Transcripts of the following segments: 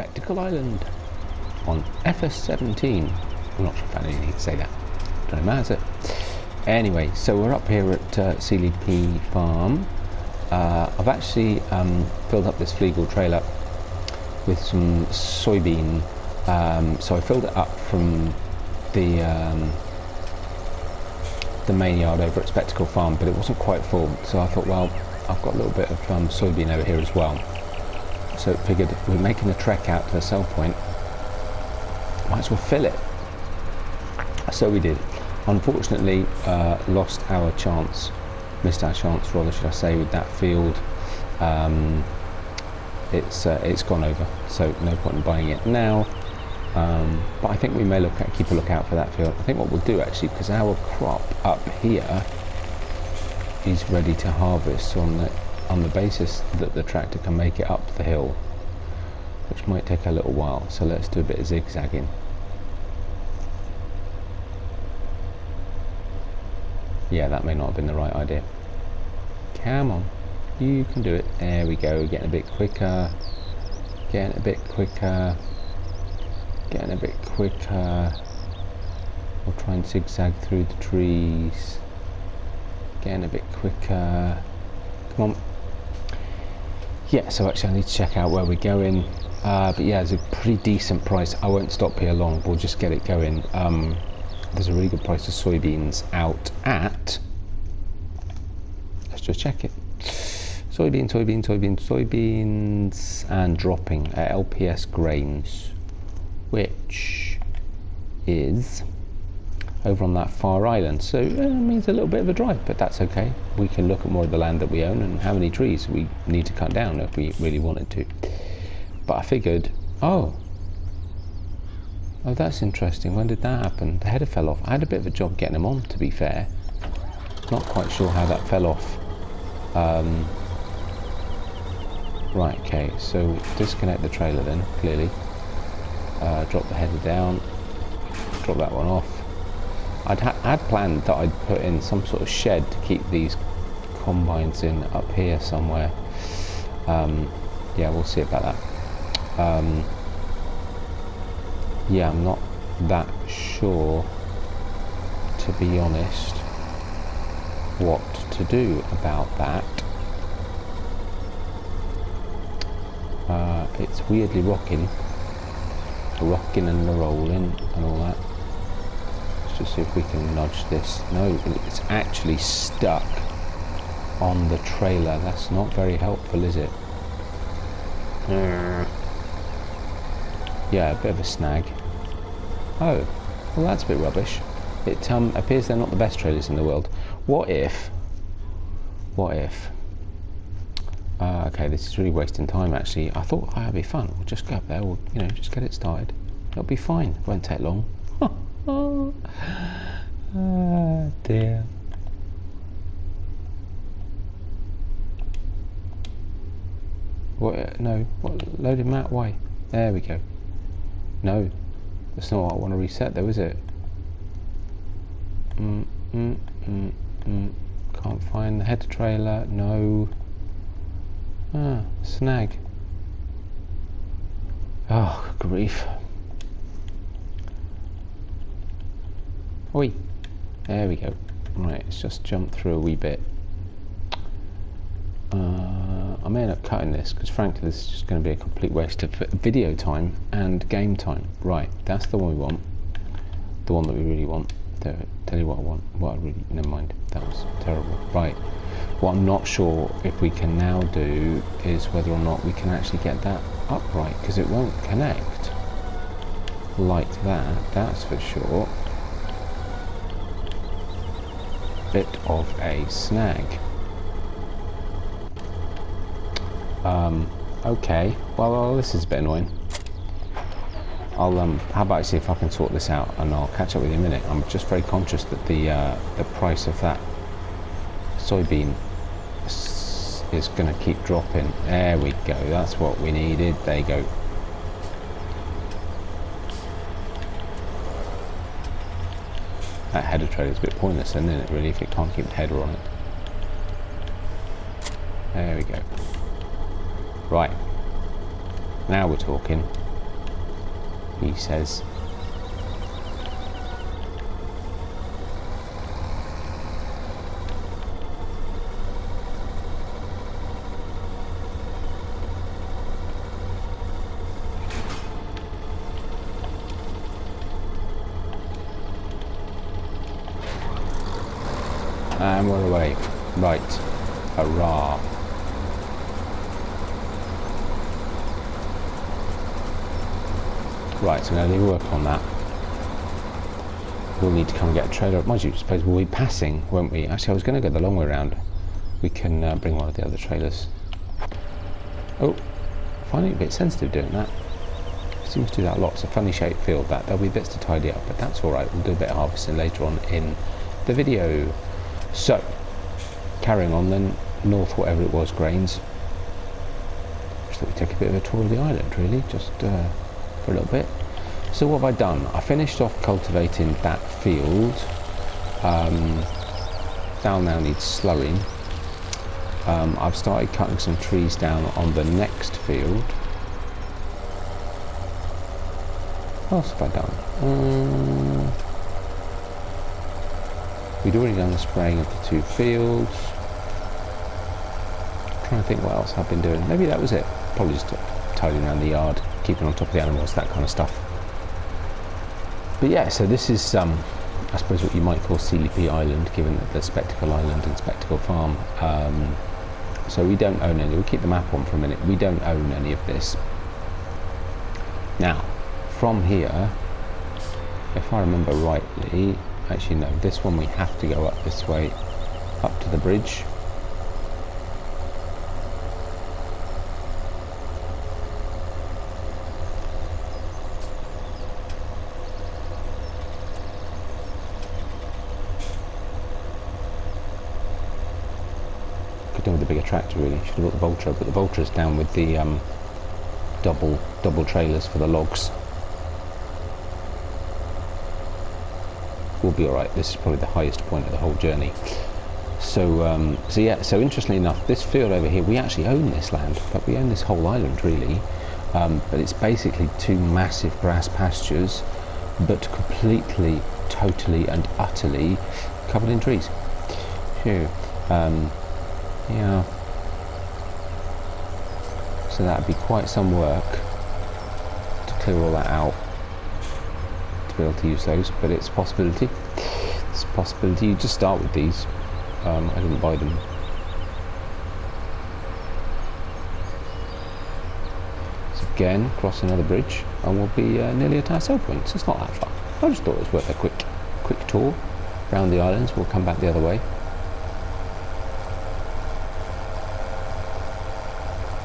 Spectacle Island on FS17. I'm not sure if I really need to say that. Don't matter. Anyway, so we're up here at SealyP farm. I've actually filled up this Fleagle trailer with some soybean. So I filled it up from the main yard over at Spectacle Farm, but it wasn't quite full. So I thought, well, I've got a little bit of soybean over here as well. So figured we're making a trek out to the sell point. Might as well fill it. So we did. Unfortunately, missed our chance rather, should I say, with that field. It's gone over, so no point in buying it now. But I think we may keep a lookout for that field. I think what we'll do actually, because our crop up here is ready to harvest on the basis that the tractor can make it up the hill, which might take a little while. So let's do a bit of zigzagging. Yeah, that may not have been the right idea. Come on, you can do it. There we go, getting a bit quicker. Getting a bit quicker. Getting a bit quicker. We'll try and zigzag through the trees. Getting a bit quicker. Come on. Yeah, so actually I need to check out where we're going. But yeah, it's a pretty decent price. I won't stop here long. We'll just get it going. There's a really good price of soybeans out at, let's just check it, soybeans and dropping at LPS Grains, which is over on that far island. So it means a little bit of a drive, but that's okay. We can look at more of the land that we own and how many trees we need to cut down if we really wanted to. But I figured, oh, that's interesting. When did that happen? The header fell off. I had a bit of a job getting them on, to be fair. Not quite sure how that fell off. Right, okay, so disconnect the trailer then, clearly. Drop the header down. Drop that one off. I'd planned that I'd put in some sort of shed to keep these combines in up here somewhere. Yeah, we'll see about that. Yeah, I'm not that sure, to be honest, what to do about that. It's weirdly rocking and rolling and all that. Let's just see if we can nudge this. No, it's actually stuck on the trailer. That's not very helpful, is it? Yeah, a bit of a snag. Oh, well that's a bit rubbish. It appears they're not the best trailers in the world. What if? Okay, this is really wasting time actually. I thought that'd be fun. We'll just go up there, we'll, just get it started. It'll be fine, it won't take long. Oh dear. What? No, what? Loaded map, why? There we go. No, that's not what I want to reset though, is it? Can't find the header trailer, no. Snag. Oh, grief. Oi, there we go. Right, let's just jump through a wee bit. I may end up cutting this because frankly this is just going to be a complete waste of video time and game time. Right, that's the one we want. The one that we really want. Tell you what I want. Never mind, that was terrible. Right, what I'm not sure if we can now do is whether or not we can actually get that upright, because it won't connect like that, that's for sure. Bit of a snag. Okay, well this is a bit annoying. I'll how about I see if I can sort this out and I'll catch up with you in a minute. I'm just very conscious that the price of that soybean is going to keep dropping. There we go, that's what we needed. There you go. That header trailer is a bit pointless then, isn't it, really, if it can't keep the header on it. There we go. Right, now we're talking. he says. And we're away. Right. Hurrah. Right, so now they work on that. We'll need to come and get a trailer. Mind you, I suppose we'll be passing, won't we? Actually, I was going to go the long way around. We can bring one of the other trailers. Oh, finding it a bit sensitive doing that. Seems to do that a lot. It's a funny shaped field that. There'll be bits to tidy up, but that's alright. We'll do a bit of harvesting later on in the video. So, carrying on then, north whatever it was, grains. Just thought we'd take a bit of a tour of the island, really, just for a little bit. So what have I done? I finished off cultivating that field. Down now needs slurrying. I've started cutting some trees down on the next field. What else have I done? We'd already done the spraying of the 2 fields. I'm trying to think what else I've been doing. Maybe that was it. Probably just tidying around the yard, keeping on top of the animals, that kind of stuff. But yeah, so this is, I suppose, what you might call SealyP Island, given that there's Spectacle Island and Spectacle Farm. So we don't own any. We'll keep the map on for a minute. We don't own any of this. Now, from here, if I remember rightly, actually no, this one we have to go up this way, up to the bridge. Could do with a bigger tractor really. Should have brought the Vulture, but the Vulture's down with the double trailers for the logs. We'll be alright. This is probably the highest point of the whole journey. So yeah, so interestingly enough, this field over here, we actually own this land, but we own this whole island really. But it's basically 2 massive grass pastures, but completely, totally and utterly covered in trees. Phew. Yeah. So that'd be quite some work to clear all that out, to be able to use those, but it's a possibility. It's a possibility. You just start with these. I didn't buy them. So again, cross another bridge, and we'll be nearly at our sell point. So it's not that far. I just thought it was worth a quick tour around the islands. We'll come back the other way.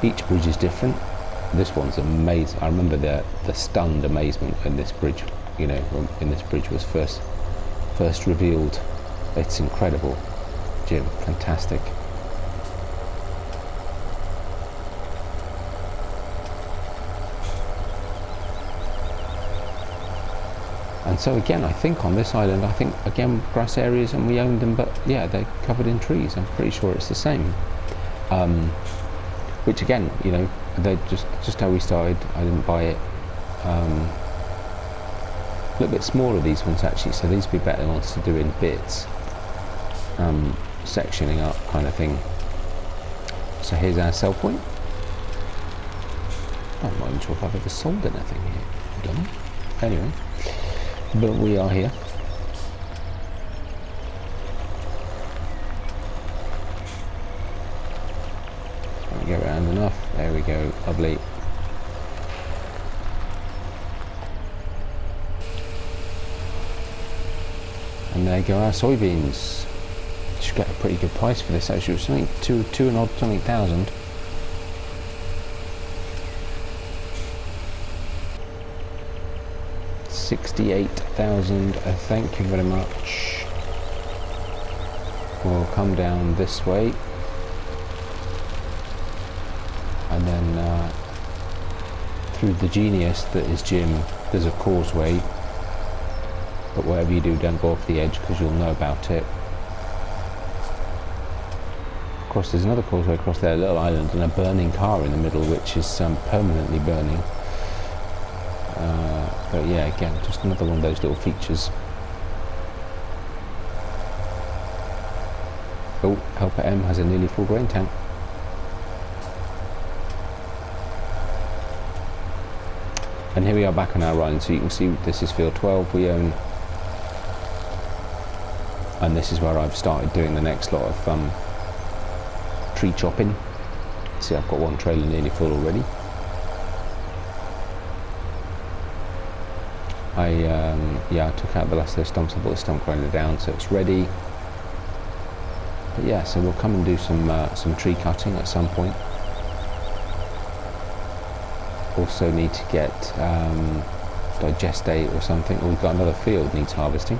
Each bridge is different. This one's amazing. I remember the stunned amazement when this bridge, you know, when this bridge was first revealed. It's incredible, Jim. Fantastic. And so again, I think on this island, again grass areas, and we own them, but yeah, they're covered in trees. I'm pretty sure it's the same. Which again, you know, they're just how we started. I didn't buy it. A little bit smaller, these ones actually, so these would be better ones to do in bits, sectioning up kind of thing. So here's our sell point. I'm not even sure if I've ever sold anything here. I don't know. Anyway, but we are here. Go around enough. There we go. Lovely. And there go our soybeans. Should get a pretty good price for this actually. Something two and odd something thousand. $68,000. Thank you very much. We'll come down this way. And then through the genius that is Jim, there's a causeway, but whatever you do, don't go off the edge because you'll know about it. Of course, there's another causeway across there, a little island, and a burning car in the middle, which is permanently burning. But yeah, again, just another one of those little features. Oh, Helper M has a nearly full grain tank. And here we are back on our run, so you can see this is field 12 we own. And this is where I've started doing the next lot of tree chopping. See, I've got one trailer nearly full already. I took out the last of those stumps. I brought the stump grinder down, so it's ready. But yeah, so we'll come and do some tree cutting at some point. Also need to get digestate or something. We've got another field needs harvesting,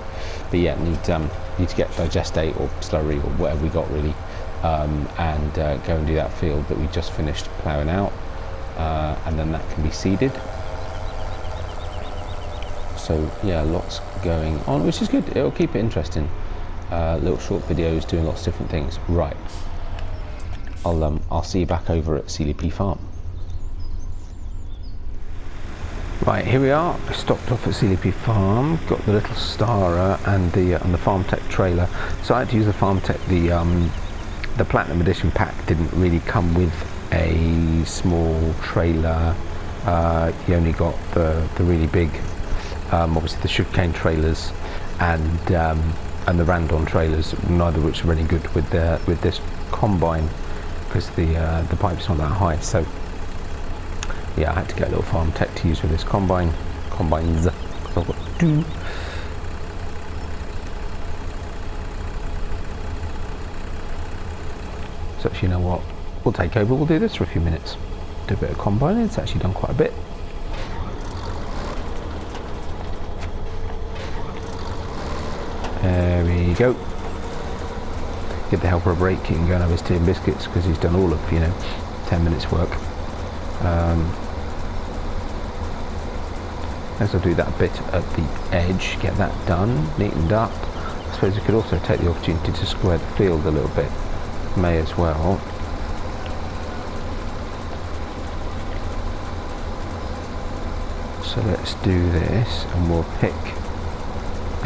but yeah, need to get digestate or slurry or whatever we got really, and go and do that field that we just finished ploughing out, and then that can be seeded. So yeah, lots going on, which is good. It'll keep it interesting. Little short videos doing lots of different things. Right, I'll see you back over at SealyP farm. Right, here we are. I stopped off at SealyP farm. Got the little Stara and the Farm Tech trailer. So I had to use the Farm Tech. The Platinum Edition pack didn't really come with a small trailer. You only got the really big, obviously the sugarcane trailers and the Randon trailers. Neither of which are any good with this combine because the pipe's not that high. So yeah, I had to get a little Farm Tech to use with this combines, because I've got two. So you know what, we'll take over, we'll do this for a few minutes. Do a bit of combining, it's actually done quite a bit. There we go. Give the helper a break, he can go and have his tea and biscuits because he's done all of, 10 minutes work. As I'll do that bit at the edge, get that done, neatened up. I suppose I could also take the opportunity to square the field a little bit. May as well. So let's do this, and we'll pick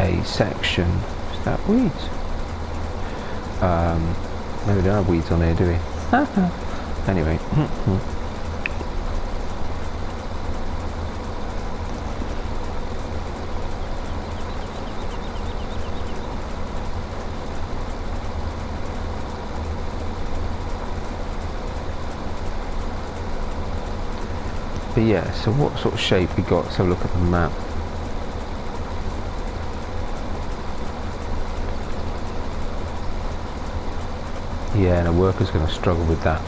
a section. Is that weeds? Maybe there are weeds on here, do we? Anyway. But yeah, so what sort of shape we got? Let's have a look at the map. Yeah, and a worker's going to struggle with that.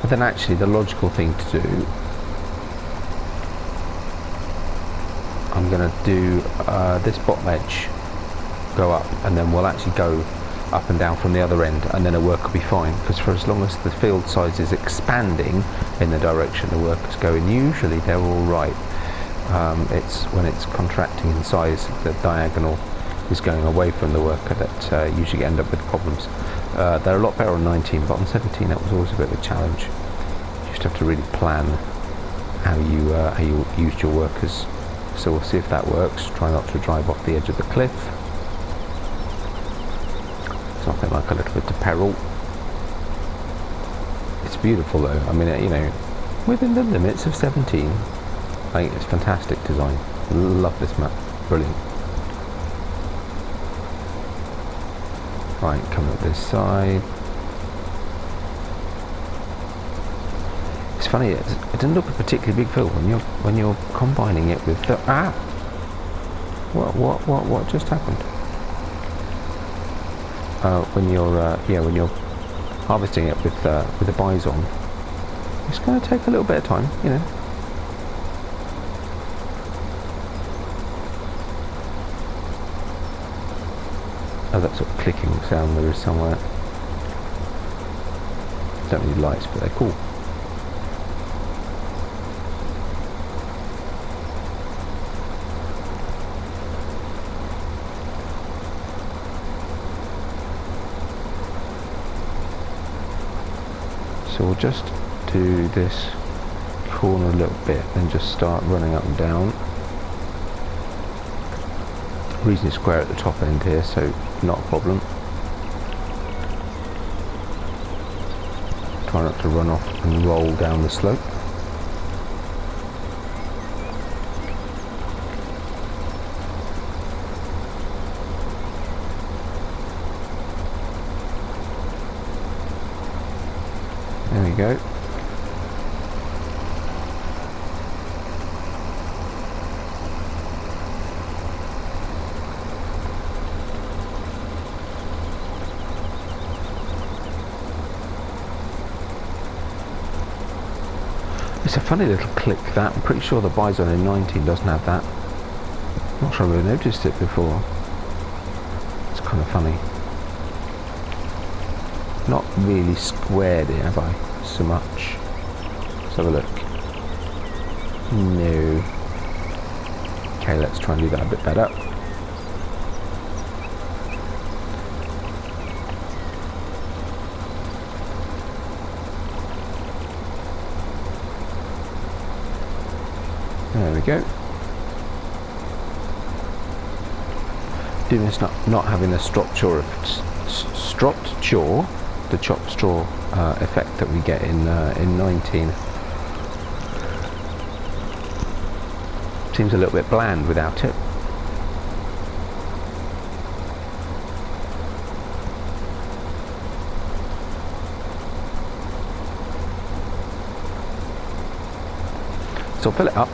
But then actually the logical thing to do, I'm going to do this bottom edge, go up, and then we'll actually go up and down from the other end, and then a work will be fine, because for as long as the field size is expanding in the direction the worker's going, usually they're all right. It's when it's contracting in size, the diagonal is going away from the worker that usually end up with problems. They're a lot better on 19, but on 17 that was always a bit of a challenge. You just have to really plan how you used your workers. So we'll see if that works. Try not to drive off the edge of the cliff. Something like a little bit of peril. It's beautiful though. I mean, within the limits of 17, I think it's fantastic design. Love this map. Brilliant. Right, coming up this side. It's funny. It doesn't look a particularly big field when you're combining it with the What just happened? When you're harvesting it with the bison, it's going to take a little bit of time, Oh, that sort of clicking sound there is somewhere. Don't need lights, but they're cool. So we'll just do this corner a little bit and just start running up and down. Reason square at the top end here, so not a problem. Try not to run off and roll down the slope. There we go. It's a funny little click that. I'm pretty sure the Bison in 19 doesn't have that. I'm not sure I've ever noticed it before. It's kind of funny. Not really squared it, have I? So much. Let's have a look. No. Okay, let's try and do that a bit better. There we go. Doing this not having a stropped jaw, the chopped straw effect that we get in 19. Seems a little bit bland without it. So I'll fill it up,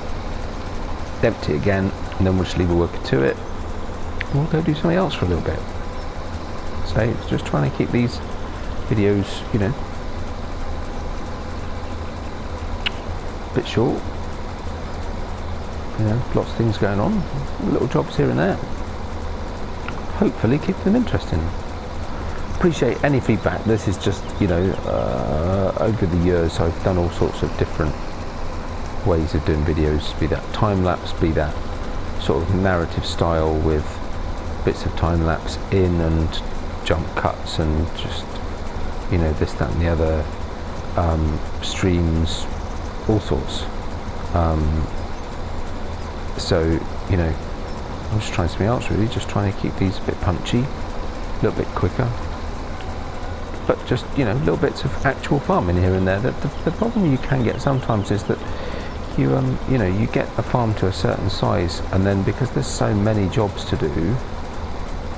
empty it again, and then we'll just leave a worker to it. We'll go do something else for a little bit. So it's just trying to keep these videos, you know, a bit short. You know, lots of things going on, little jobs here and there. Hopefully keep them interesting. Appreciate any feedback. This is just, you know, over the years I've done all sorts of different ways of doing videos, be that time lapse, be that sort of narrative style with bits of time lapse in and jump cuts and just, you know, this, that and the other, streams, all sorts. So, you know, I'm just trying something else really, just trying to keep these a bit punchy, a little bit quicker, but just, you know, little bits of actual farming here and there. The problem you can get sometimes is that you know, you get a farm to a certain size, and then because there's so many jobs to do,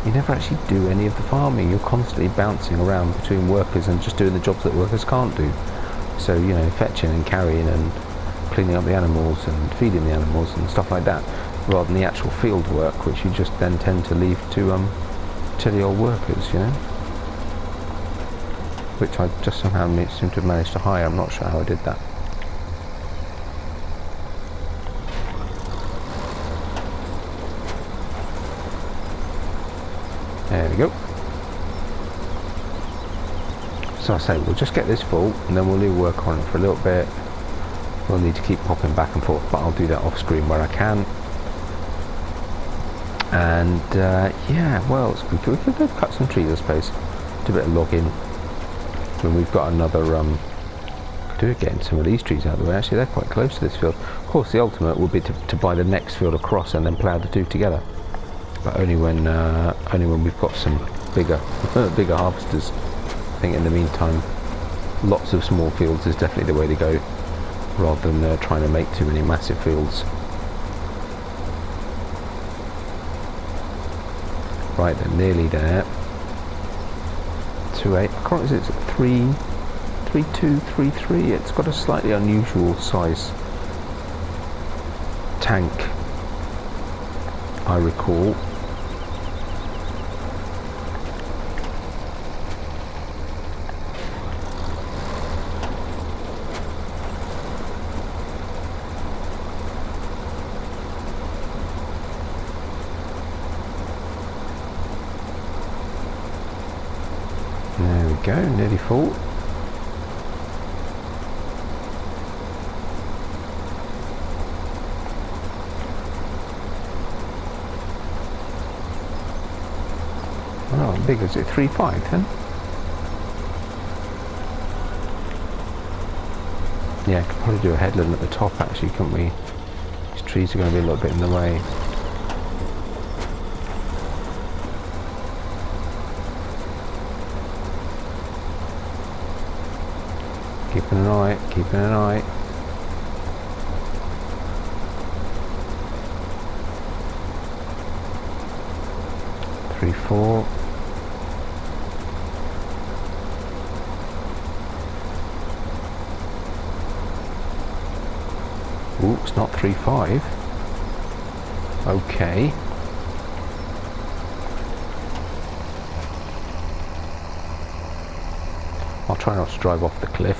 you never actually do any of the farming. You're constantly bouncing around between workers and just doing the jobs that workers can't do. So, you know, fetching and carrying and cleaning up the animals and feeding the animals and stuff like that, rather than the actual field work, which you just then tend to leave to the old workers, you know, which I just somehow seem to have managed to hire. I'm not sure how I did that. There we go. So I say we'll just get this full and then we'll leave work on it for a little bit. We'll need to keep popping back and forth, but I'll do that off screen where I can. And yeah, well, we could go cut some trees, I suppose. Do a bit of logging. When we've got another getting some of these trees out of the way. Actually, they're quite close to this field. Of course, the ultimate would be to buy the next field across and then plough the two together. But only when we've got some bigger harvesters. I think in the meantime, lots of small fields is definitely the way to go, rather than trying to make too many massive fields. Right, they're nearly there. 2.8. I can't remember, is it 3.2, 3.3? It's got a slightly unusual size tank, I recall. There we go, nearly full. Oh, how big is it? 3.5 then? Yeah, could probably do a headland at the top actually, couldn't we? These trees are going to be a little bit in the way. Keeping an eye, keeping an eye. Three, four. Ooh, it's not 3-5. Okay. I'll try not to drive off the cliff.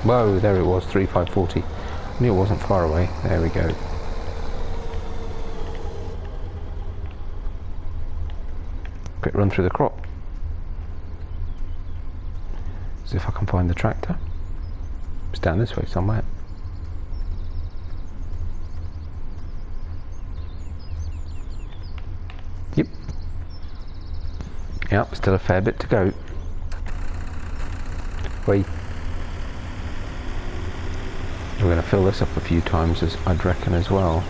Whoa, there it was, 3-5-40. Knew it wasn't far away. There we go. Quick run through the crop. See if I can find the tractor. It's down this way somewhere. Yep. Yep, still a fair bit to go. Wait. We're going to fill this up a few times, as I'd reckon, as well.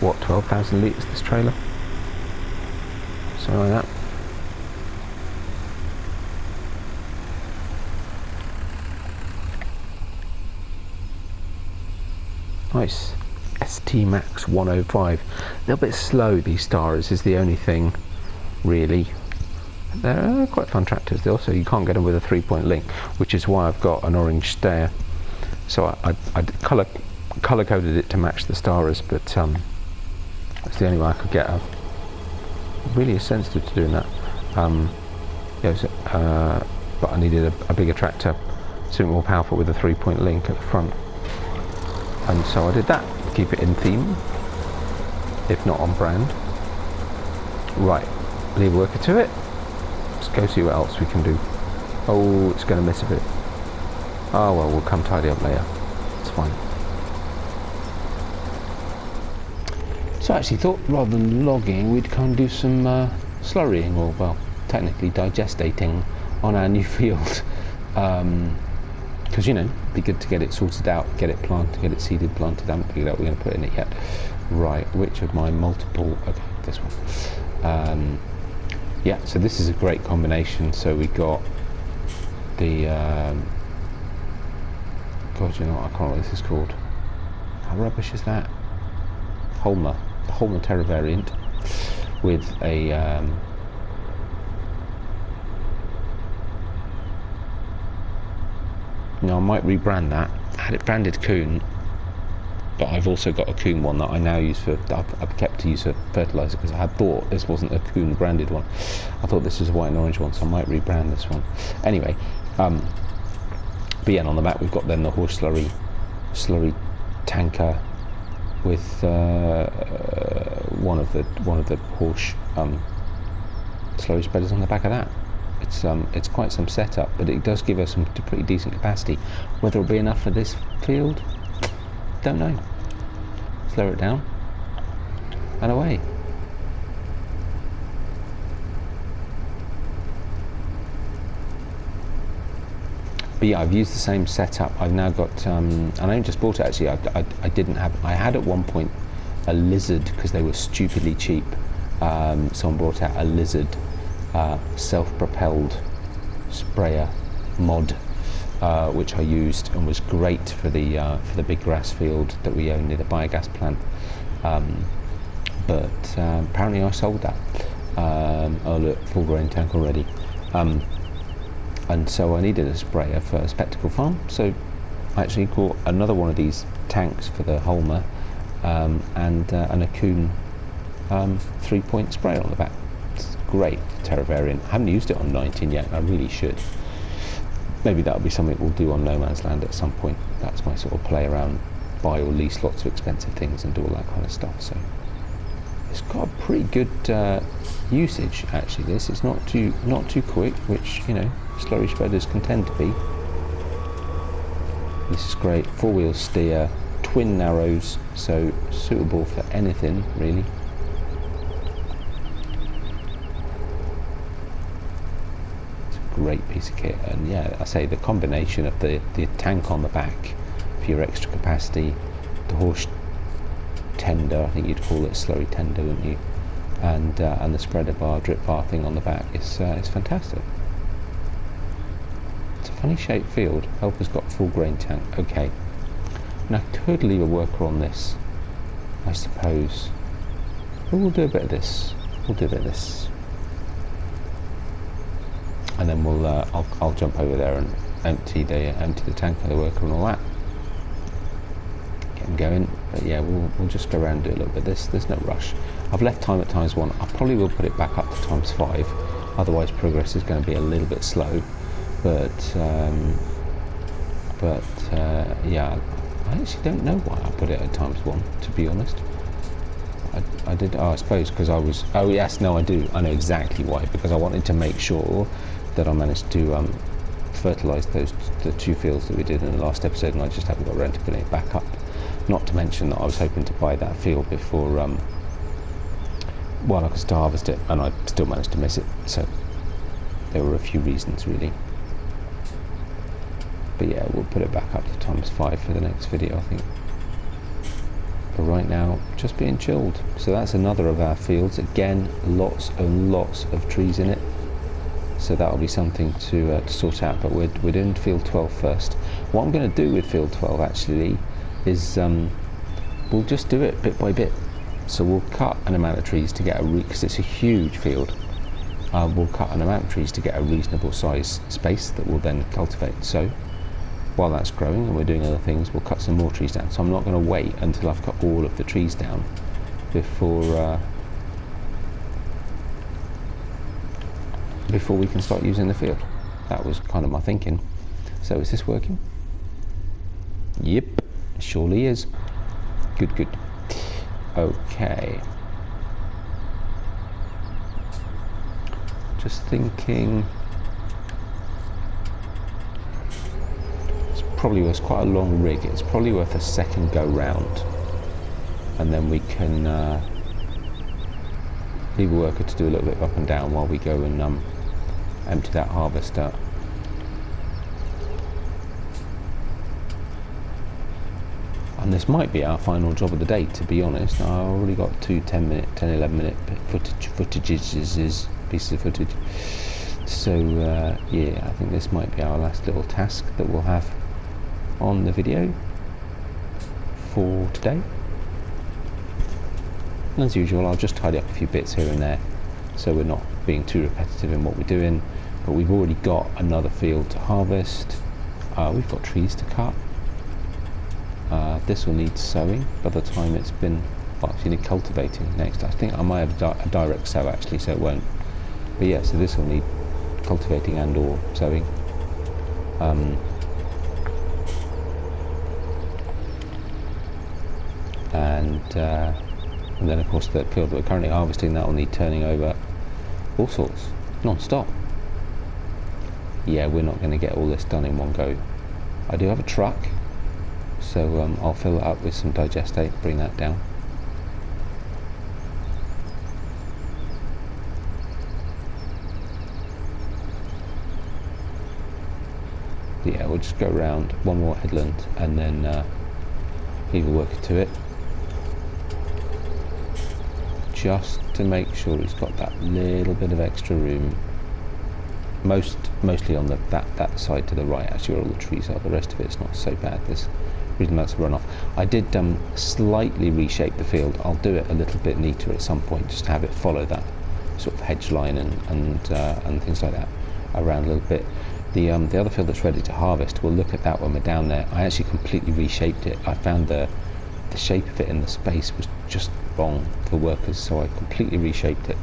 What, 12,000 litres this trailer? Something like that. Nice. ST Max 105. A little bit slow, these Stars, is the only thing, really. They're quite fun tractors. They also, you can't get them with a 3-point link, which is why I've got an orange stare. So I colour coded it to match the Stars, but that's the only way I could get her. Really is sensitive to doing that. But I needed a bigger tractor, something more powerful with a 3-point link at the front. And so I did that. Keep it in theme, if not on brand. Right, leave a worker to it. Let's go see what else we can do. Oh, it's going to miss a bit. Oh well, we'll come tidy up later. It's fine. So I actually thought rather than logging, we'd come and do some slurrying, or well, technically digestating on our new field. Because, you know, it'd be good to get it sorted out, get it planted, get it seeded, planted. I haven't figured out what we're going to put in it yet. Right, which of my multiple... Okay, this one. Yeah, so this is a great combination. So we got the... God, you know what, I can't remember what this is called. How rubbish is that? Holmer. The Holmer Terra variant with a... Now I might rebrand that. I had it branded Coon, but I've also got a Coon one that I now use for, I've kept to use for fertiliser, because I had thought this wasn't a Coon branded one. I thought this was a white and orange one, so I might rebrand this one. Anyway, but yeah, and on the back we've got then the horse slurry tanker with one of the horse slurry spreaders on the back of that. It's quite some setup, but it does give us some pretty decent capacity. Whether it'll be enough for this field, don't know. Slow it down and away. But yeah, I've used the same setup. I've now got, and I only just bought it actually. I didn't have. I had at one point a Lizard, because they were stupidly cheap. Someone brought out a Lizard. Self-propelled sprayer mod, which I used and was great for the big grass field that we own near the biogas plant. But apparently I sold that. Oh look, full grain tank already. And so I needed a sprayer for a Spectacle farm. So I actually bought another one of these tanks for the Holmer, and a Coon 3-point sprayer on the back. Great Terra variant. I haven't used it on 19 yet, and I really should. Maybe that'll be something we'll do on No Man's Land at some point. That's my sort of play around, buy or lease lots of expensive things and do all that kind of stuff. So it's got a pretty good usage actually. This it's not too quick, which, you know, slurry spreaders can tend to be. This is great. 4-wheel steer, twin narrows, so suitable for anything really. It's a great piece of kit, and yeah, I say the combination of the tank on the back for your extra capacity, the horse tender, I think you'd call it slurry tender, wouldn't you? And the spreader bar, drip bar thing on the back is fantastic. It's a funny shaped field. Helper's got full grain tank. Okay. Now I could leave a worker on this, I suppose. But we'll do a bit of this. We'll do a bit of this. And then we'll I'll jump over there and empty the tank of the worker and all that. Get them going. But yeah, we'll just go around and do a little bit of this. There's no rush. I've left time at ×1. I probably will put it back up to ×5. Otherwise progress is going to be a little bit slow. But yeah, I actually don't know why I put it at ×1, to be honest. I did, I suppose because I was, oh yes, no I do, I know exactly why, because I wanted to make sure that I managed to fertilise the 2 fields that we did in the last episode, and I just haven't got around to putting it back up. Not to mention that I was hoping to buy that field before, well, I could still harvest it, and I still managed to miss it, so there were a few reasons really. But yeah, we'll put it back up to ×5 for the next video, I think. But right now, just being chilled. So that's another of our fields. Again, lots and lots of trees in it. So that'll be something to sort out. But we're doing field 12 first. What I'm going to do with field 12 actually is we'll just do it bit by bit. So we'll cut an amount of trees to get a because it's a huge field. We'll cut an amount of trees to get a reasonable size space that we'll then cultivate. So while that's growing and we're doing other things, we'll cut some more trees down. So I'm not going to wait until I've cut all of the trees down before we can start using the field. That was kind of my thinking. So is this working? Yep, it surely is. Good, good. Okay. Just thinking. Probably was quite a long rig. It's probably worth a second go round, and then we can leave a worker to do a little bit up and down while we go and empty that harvester. And this might be our final job of the day, to be honest. I've already got 2 10-11 minute pieces of footage. So yeah, I think this might be our last little task that we'll have on the video for today. And as usual, I'll just tidy up a few bits here and there so we're not being too repetitive in what we're doing. But we've already got another field to harvest. We've got trees to cut. This will need sowing by the time it's been, well, you need cultivating next. I think I might have a direct sow actually, so it won't. But yeah, so this will need cultivating and or sowing. And then of course the field that we're currently harvesting, that will need turning over all sorts, non-stop. Yeah, we're not going to get all this done in one go. I do have a truck, so I'll fill it up with some digestate, bring that down. Yeah, we'll just go around one more headland and then leave a worker to it, just to make sure he's got that little bit of extra room. Mostly on that side to the right, actually, where all the trees are. The rest of it's not so bad. There's reason that's a runoff. I did slightly reshape the field. I'll do it a little bit neater at some point, just to have it follow that sort of hedge line and things like that around a little bit. The other field that's ready to harvest, we'll look at that when we're down there. I actually completely reshaped it. I found the shape of it in the space was just wrong for workers, so I completely reshaped it.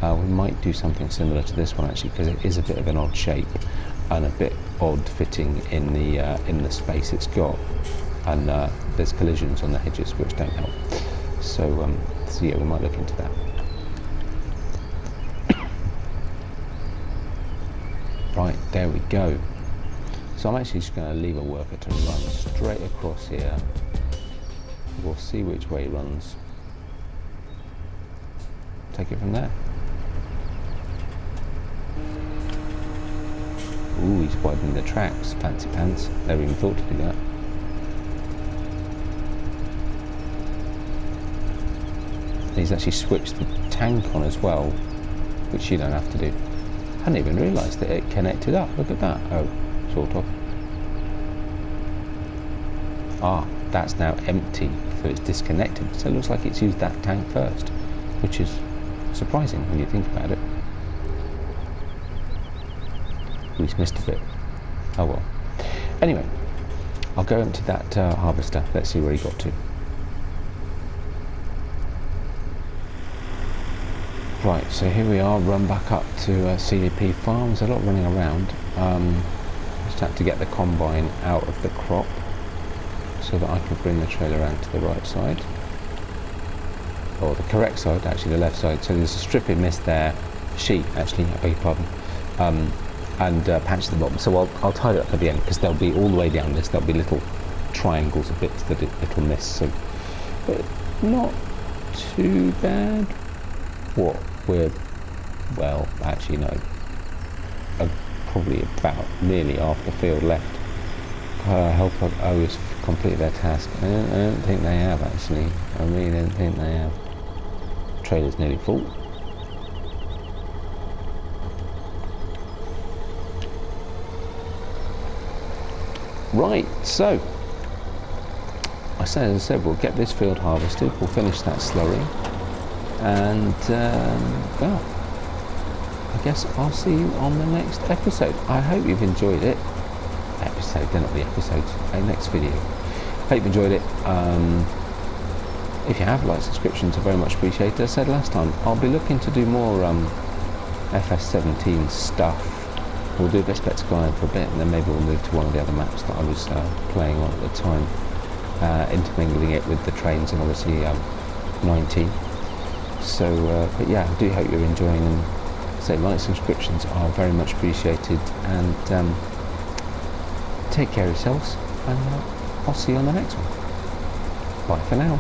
We might do something similar to this one actually, because it is a bit of an odd shape and a bit odd fitting in the space it's got, and there's collisions on the hedges which don't help. So yeah, we might look into that. Right, there we go. So I'm actually just going to leave a worker to run straight across here. We'll see which way he runs. Take it from there. Ooh, he's widening the tracks. Fancy pants. Never even thought to do that. He's actually switched the tank on as well, which you don't have to do. I hadn't even realised that it connected up. Look at that. Oh, sort of. Ah, that's now empty, so it's disconnected. So it looks like it's used that tank first, which is surprising when you think about it. He's missed a bit. Oh well. Anyway, I'll go empty that harvester. Let's see where he got to. Right, so here we are, run back up to SealyP farm. There's a lot running around. Just had to get the combine out of the crop so that I can bring the trailer around to the right side. Or the correct side, actually the left side. So there's a strip in mist there, sheet actually, I beg your pardon, and patch at the bottom. So I'll tie it up at the end, because they'll be all the way down this, there'll be little triangles of bits that it'll miss. So, but not too bad. What? Well, actually no, probably about nearly half the field left. Helper O has completed their task. I don't think they have, actually. I really don't think they have. Trailer's nearly full. Right, so as I said, we'll get this field harvested, we'll finish that slurry, and well, I guess I'll see you on the next episode. I hope you've enjoyed it. They're not the episodes, next video. Hope you enjoyed it. If you have, likes, subscriptions are very much appreciated. As I said last time, I'll be looking to do more FS17 stuff. We'll do a bit of Spectacle Island for a bit, and then maybe we'll move to one of the other maps that I was playing on at the time, intermingling it with the trains and obviously 19. So, but yeah, I do hope you're enjoying them. So, likes, subscriptions are very much appreciated, and take care of yourselves, and I'll see you on the next one. Bye for now.